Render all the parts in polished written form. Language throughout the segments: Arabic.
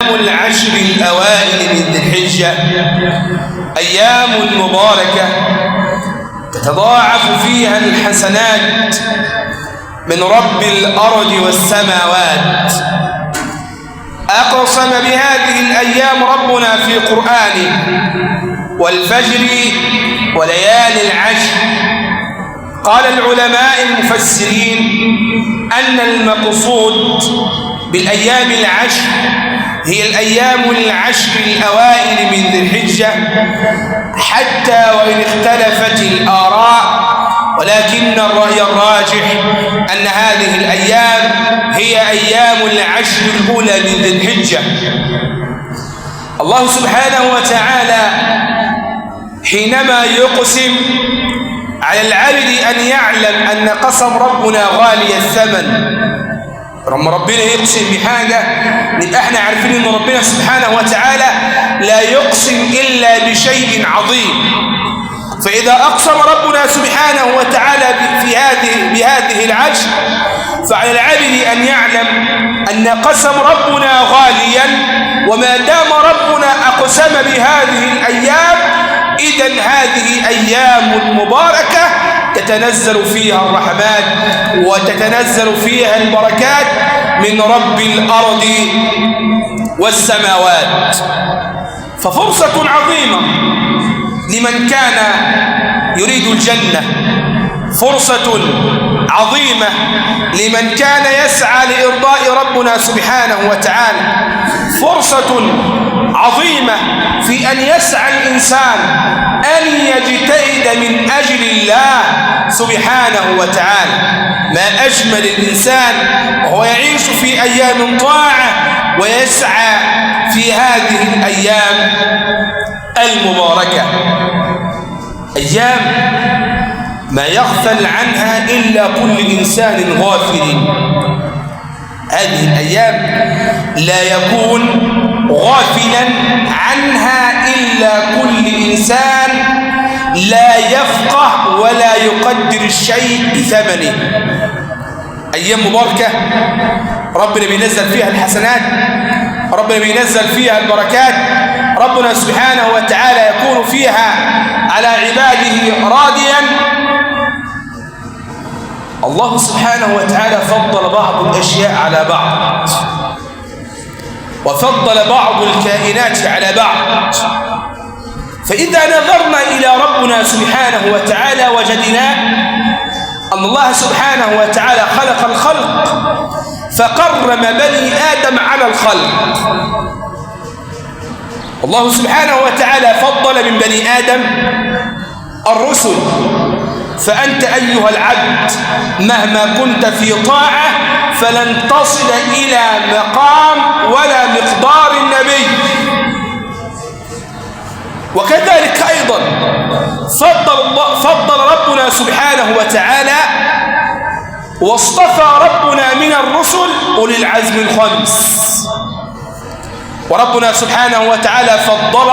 العشر الأوائل من ذي الحجة أيام مباركة تتضاعف فيها الحسنات من رب الأرض والسماوات. أقسم بهذه الأيام ربنا في قرآنه والفجر وليالي العشر. قال العلماء المفسرين أن المقصود بالأيام العشر هي الأيام العشر الأوائل من ذي الحجة، حتى وإن اختلفت الآراء، ولكن الرأي الراجح أن هذه الأيام هي أيام العشر الأولى من ذي الحجة. الله سبحانه وتعالى حينما يقسم على العبد أن يعلم أن قسم ربنا غالي الثمن. لما ربنا يقسم بحاجة نبقى احنا عارفين ان ربنا سبحانه وتعالى لا يقسم إلا بشيء عظيم. فإذا أقسم ربنا سبحانه وتعالى بهذه العشر فعلى العبد أن يعلم أن قسم ربنا غاليا، وما دام ربنا أقسم بهذه الأيام إذن هذه أيام مباركة تتنزل فيها الرحمات وتتنزل فيها البركات من رب الأرض والسماوات. ففرصة عظيمة لمن كان يريد الجنة، فرصة عظيمة لمن كان يسعى لإرضاء ربنا سبحانه وتعالى، فرصة عظيمة في أن يسعى الإنسان أن يجتهد من أجل الله سبحانه وتعالى. ما أجمل الإنسان وهو يعيش في أيام طاعة ويسعى في هذه الأيام المباركة، أيام ما يغفل عنها إلا كل إنسان غافل. هذه الأيام لا يكون غافلا عنها إلا كل إنسان لا يفقه ولا يقدر الشيء بثمنه. أيام مباركة ربنا بينزل فيها الحسنات، ربنا بينزل فيها البركات، ربنا سبحانه وتعالى يكون فيها على عباده راضيا. الله سبحانه وتعالى فضل بعض الأشياء على بعض، وفضل بعض الكائنات على بعض. فإذا نظرنا إلى ربنا سبحانه وتعالى وجدنا أن الله سبحانه وتعالى خلق الخلق فكرم بني آدم على الخلق. الله سبحانه وتعالى فضل من بني آدم الرسل، فأنت أيها العبد مهما كنت في طاعة فلن تصل إلى مقام ولا مقدار النبي. وكذلك أيضا فضل ربنا سبحانه وتعالى واصطفى ربنا من الرسل أولي العزم الخمس. وربنا سبحانه وتعالى فضل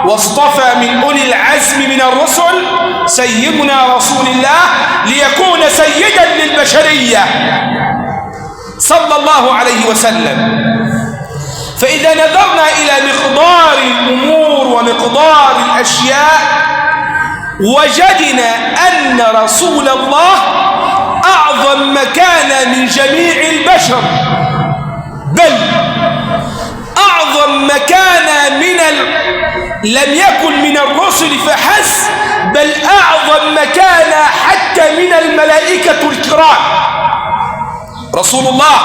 واصطفى من أولي العزم من الرسل سيدنا رسول الله ليكون سيدا للبشرية صلى الله عليه وسلم. فإذا نظرنا إلى مقدار الأمور ومقدار الأشياء وجدنا أن رسول الله أعظم مكانة من جميع البشر، بل أعظم مكانة لم يكن من الرسل فحسب، بل أعظم مكانة حتى من الملائكة الكرام. رسول الله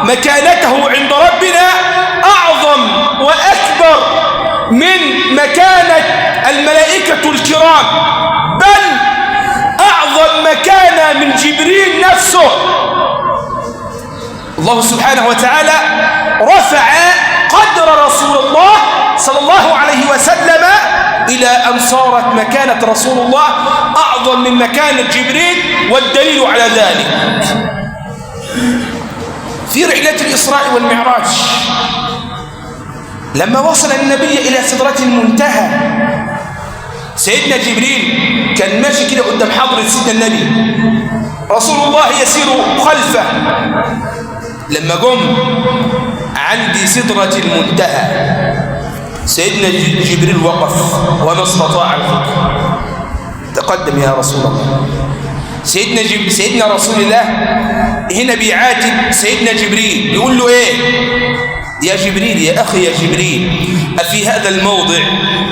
مكانته عند ربنا أعظم وأكبر من مكانة الملائكة الكرام، بل أعظم مكانة من جبريل نفسه. الله سبحانه وتعالى رفع قدر رسول الله صلى الله عليه وسلم إلى أن صارت مكانة رسول الله أعظم من مكانة جبريل، والدليل على ذلك في رحلة الإسراء والمعراج لما وصل النبي إلى سدرة المنتهى. سيدنا جبريل كان ماشي كده قدام حضرة سيدنا النبي، رسول الله يسير خلفه. لما قم عند سدرة المنتهى. سيدنا جبريل وقف وما استطاع الخطوة. تقدم يا رسول الله. سيدنا رسول الله هنا بيعاتب سيدنا جبريل، بيقول له ايه؟ يا جبريل، يا أخي يا جبريل، أفي هذا الموضع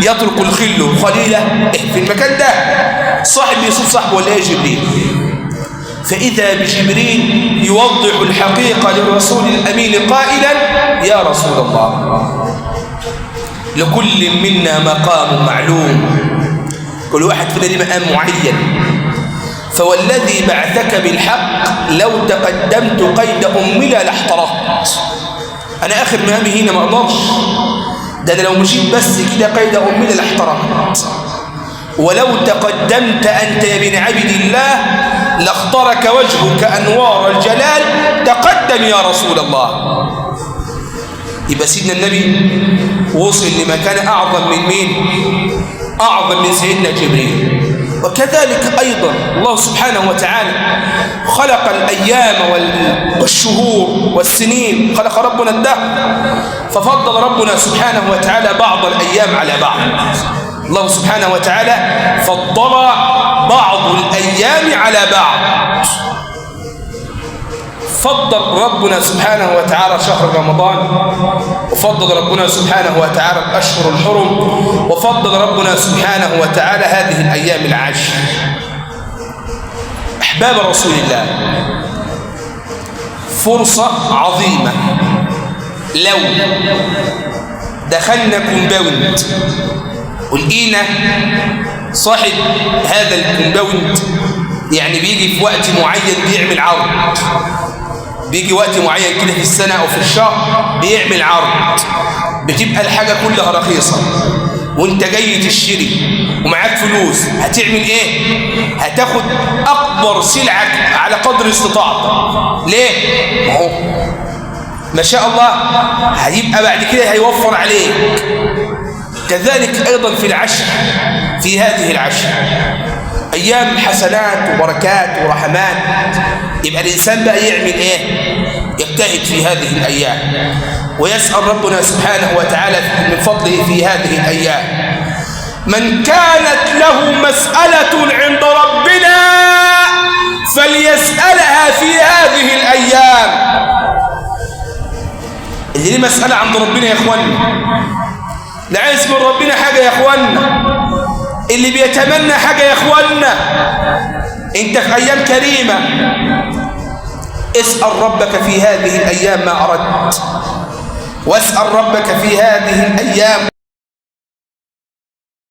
يترك الخل خليله؟ في المكان ده صاحب يصف صاحبه ولا يا جبريل؟ فإذا بجبريل يوضح الحقيقة للرسول الأمين قائلا: يا رسول الله، لكل منا مقام معلوم، كل واحد فينا له مقام معين، فوالذي بعثك بالحق لو تقدمت قيد أملا لاحترقت. أنا آخر مهامي هنا ما أقدرش، ده أنا لو مشيت بس كده قيد أملا لاحترقت، ولو تقدمت أنت يا ابن عبد الله لاخترك وجهك أنوار الجلال، تقدم يا رسول الله. يبقى سيدنا النبي وصل لمكان أعظم من مين؟ أعظم من سيدنا جبريل. وكذلك أيضا الله سبحانه وتعالى خلق الأيام والشهور والسنين، خلق ربنا الدهر، ففضل ربنا سبحانه وتعالى بعض الأيام على بعض. الله سبحانه وتعالى فضل بعض الأيام على بعض. فضل ربنا سبحانه وتعالى شهر رمضان، وفضل ربنا سبحانه وتعالى الأشهر الحرم، وفضل ربنا سبحانه وتعالى هذه الأيام العشر. أحباب رسول الله، فرصة عظيمة لو دخلنا كومباوند ولقينا صاحب هذا الكومباوند يعني بيجي في وقت معين بيعمل عرض، بيجي وقت معين كده في السنة أو في الشهر بيعمل عرض، بتبقى الحاجة كلها رخيصة وانت جاي تشتري ومعاك فلوس، هتعمل ايه؟ هتاخد أكبر سلعة على قدر استطاعتك. ليه؟ ما شاء الله هيبقى بعد كده هيوفر عليك. كذلك أيضا في العشر، في هذه العشر أيام حسنات وبركات ورحمات، يبقى الإنسان بقى يعمل إيه؟ يجتهد في هذه الأيام ويسأل ربنا سبحانه وتعالى من فضله في هذه الأيام. من كانت له مسألة عند ربنا فليسألها في هذه الأيام. اللي ليه مسألة عند ربنا يا إخواننا، لا عايز من ربنا حاجة يا إخواننا، اللي بيتمنى حاجة يا إخواننا، انت في أيام كريمة، اسأل ربك في هذه الأيام ما أردت، واسأل ربك في هذه الأيام